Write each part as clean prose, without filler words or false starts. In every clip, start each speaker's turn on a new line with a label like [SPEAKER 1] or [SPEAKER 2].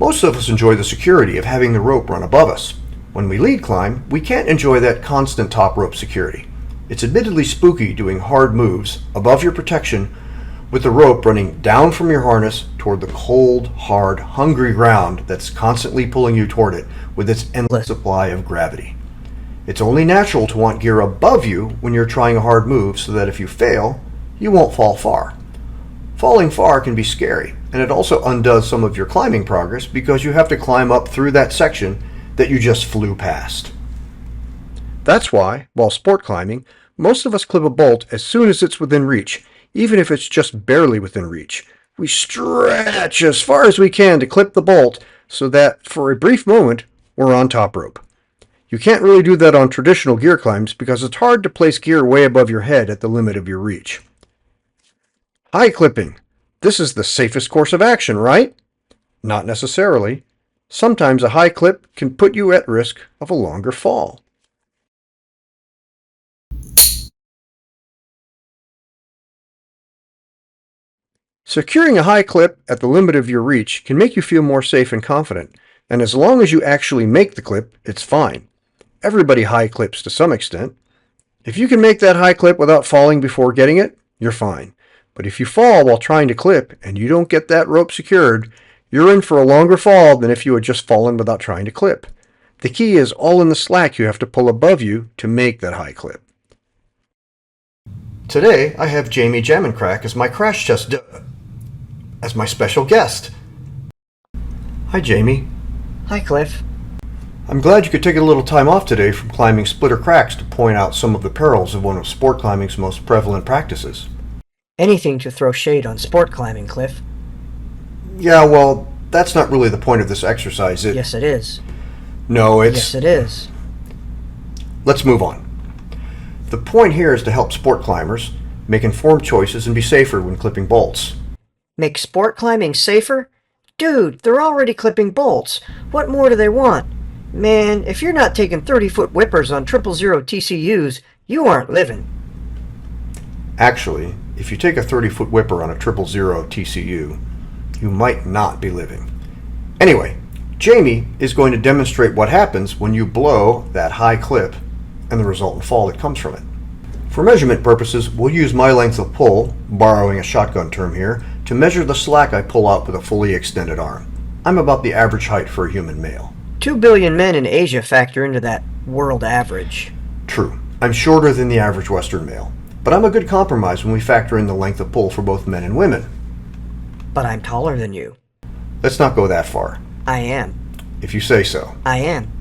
[SPEAKER 1] Most of us enjoy the security of having the rope run above us. When we lead climb, we can't enjoy that constant top rope security. It's admittedly spooky doing hard moves above your protection with the rope running down from your harness toward the cold, hard, hungry ground that's constantly pulling you toward it with its endless supply of gravity. It's only natural to want gear above you when you're trying a hard move so that if you fail, you won't fall far. Falling far can be scary, and it also undoes some of your climbing progress because you have to climb up through that section that you just flew past. That's why, while sport climbing, most of us clip a bolt as soon as it's within reach, even if it's just barely within reach. We stretch as far as we can to clip the bolt so that, for a brief moment, we're on top rope. You can't really do that on traditional gear climbs because it's hard to place gear way above your head at the limit of your reach. High clipping. This is the safest course of action, right? Not necessarily. Sometimes a high clip can put you at risk of a longer fall. Securing a high clip at the limit of your reach can make you feel more safe and confident, and as long as you actually make the clip, it's fine. Everybody high clips to some extent. If you can make that high clip without falling before getting it, you're fine. But if you fall while trying to clip and you don't get that rope secured, you're in for a longer fall than if you had just fallen without trying to clip. The key is all in the slack you have to pull above you to make that high clip. Today, I have Jamie Jamminkrak as my crash test as my special guest. Hi, Jamie.
[SPEAKER 2] Hi, Cliff.
[SPEAKER 1] I'm glad you could take a little time off today from climbing splitter cracks to point out some of the perils of one of sport climbing's most prevalent practices.
[SPEAKER 2] Anything to throw shade on sport climbing, Cliff.
[SPEAKER 1] Yeah, well, that's not really the point of this exercise.
[SPEAKER 2] Yes, it is.
[SPEAKER 1] No,
[SPEAKER 2] Yes, it is.
[SPEAKER 1] Let's move on. The point here is to help sport climbers make informed choices and be safer when clipping bolts.
[SPEAKER 2] Make sport climbing safer? Dude, they're already clipping bolts. What more do they want? Man, if you're not taking 30-foot whippers on 000 TCUs, you aren't living.
[SPEAKER 1] Actually, if you take a 30-foot whipper on a 000 TCU, you might not be living. Anyway, Jamie is going to demonstrate what happens when you blow that high clip and the resultant fall that comes from it. For measurement purposes, we'll use my length of pull, borrowing a shotgun term here, to measure the slack I pull out with a fully extended arm. I'm about the average height for a human male.
[SPEAKER 2] 2 billion men in Asia factor into that world average.
[SPEAKER 1] True, I'm shorter than the average Western male, but I'm a good compromise when we factor in the length of pull for both men and women.
[SPEAKER 2] But I'm taller than you.
[SPEAKER 1] Let's not go that far.
[SPEAKER 2] I am.
[SPEAKER 1] If you say so.
[SPEAKER 2] I am.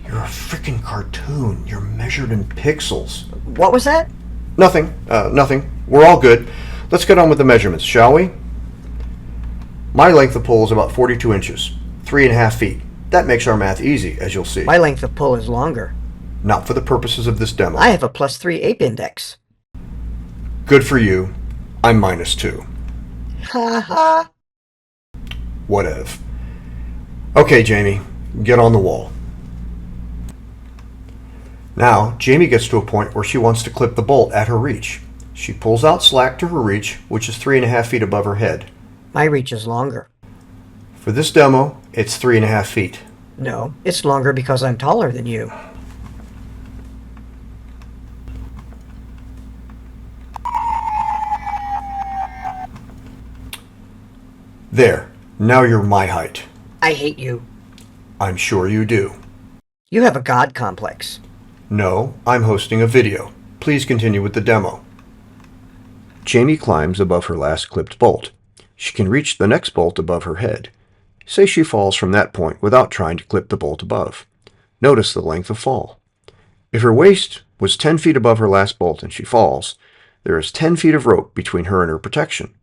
[SPEAKER 1] You're a frickin' cartoon. You're measured in pixels.
[SPEAKER 2] What was that?
[SPEAKER 1] Nothing. Nothing. We're all good. Let's get on with the measurements, shall we? My length of pull is about 42 inches, 3.5 feet. That makes our math easy, as you'll see.
[SPEAKER 2] My length of pull is longer.
[SPEAKER 1] Not for the purposes of this demo.
[SPEAKER 2] I have a +3 ape index.
[SPEAKER 1] Good for you. I'm -2.
[SPEAKER 2] Ha ha.
[SPEAKER 1] Whatever. Okay, Jamie, get on the wall. Now, Jamie gets to a point where she wants to clip the bolt at her reach. She pulls out slack to her reach, which is 3.5 feet above her head.
[SPEAKER 2] My reach is longer.
[SPEAKER 1] For this demo, it's 3.5 feet.
[SPEAKER 2] No, it's longer because I'm taller than you.
[SPEAKER 1] There. Now you're my height.
[SPEAKER 2] I hate you.
[SPEAKER 1] I'm sure you do.
[SPEAKER 2] You have a god complex.
[SPEAKER 1] No, I'm hosting a video. Please continue with the demo. Jamie climbs above her last clipped bolt. She can reach the next bolt above her head. Say she falls from that point without trying to clip the bolt above. Notice the length of fall. If her waist was 10 feet above her last bolt and she falls, there is 10 feet of rope between her and her protection.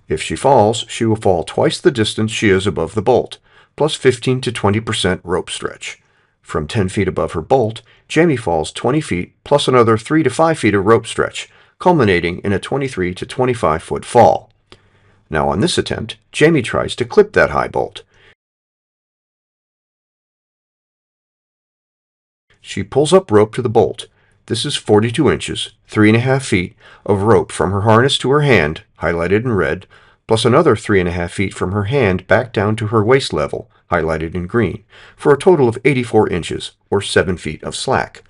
[SPEAKER 1] If she falls, she will fall twice the distance she is above the bolt, plus 15 to 20% rope stretch. From 10 feet above her bolt, Jamie falls 20 feet plus another 3 to 5 feet of rope stretch, culminating in a 23 to 25 foot fall. Now on this attempt, Jamie tries to clip that high bolt. She pulls up rope to the bolt. This is 42 inches, 3.5 feet, of rope from her harness to her hand, highlighted in red, plus another 3.5 feet from her hand back down to her waist level, highlighted in green, for a total of 84 inches, or 7 feet of slack.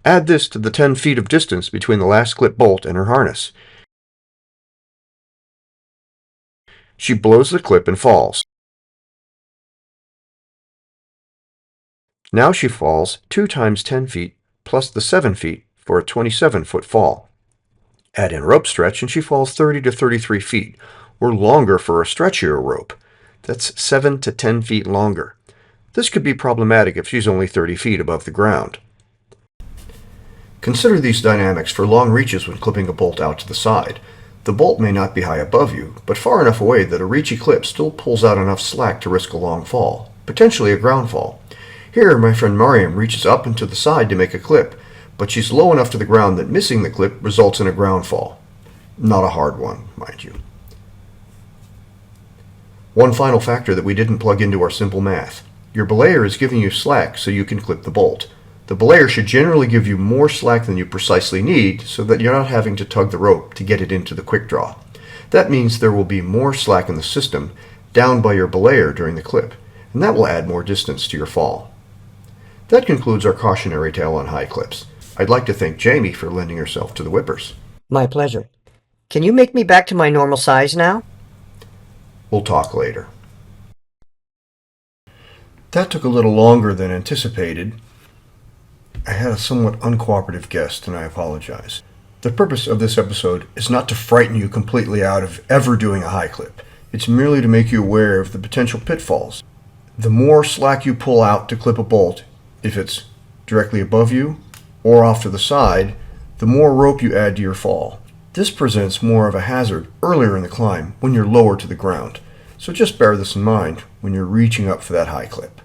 [SPEAKER 1] Add this to the 10 feet of distance between the last clip bolt and her harness. She blows the clip and falls. Now she falls 2 times 10 feet plus the 7 feet for a 27-foot fall. Add in rope stretch and she falls 30 to 33 feet, or longer for a stretchier rope. That's 7 to 10 feet longer. This could be problematic if she's only 30 feet above the ground. Consider these dynamics for long reaches when clipping a bolt out to the side. The bolt may not be high above you, but far enough away that a reachy clip still pulls out enough slack to risk a long fall, potentially a ground fall. Here, my friend Mariam reaches up and to the side to make a clip, but she's low enough to the ground that missing the clip results in a ground fall. Not a hard one, mind you. One final factor that we didn't plug into our simple math. Your belayer is giving you slack so you can clip the bolt. The belayer should generally give you more slack than you precisely need so that you're not having to tug the rope to get it into the quick draw. That means there will be more slack in the system down by your belayer during the clip, and that will add more distance to your fall. That concludes our cautionary tale on high clips. I'd like to thank Jamie for lending herself to the whippers.
[SPEAKER 2] My pleasure. Can you make me back to my normal size now?
[SPEAKER 1] We'll talk later. That took a little longer than anticipated. I had a somewhat uncooperative guest, and I apologize. The purpose of this episode is not to frighten you completely out of ever doing a high clip. It's merely to make you aware of the potential pitfalls. The more slack you pull out to clip a bolt, if it's directly above you or off to the side, the more rope you add to your fall. This presents more of a hazard earlier in the climb when you're lower to the ground. So just bear this in mind when you're reaching up for that high clip.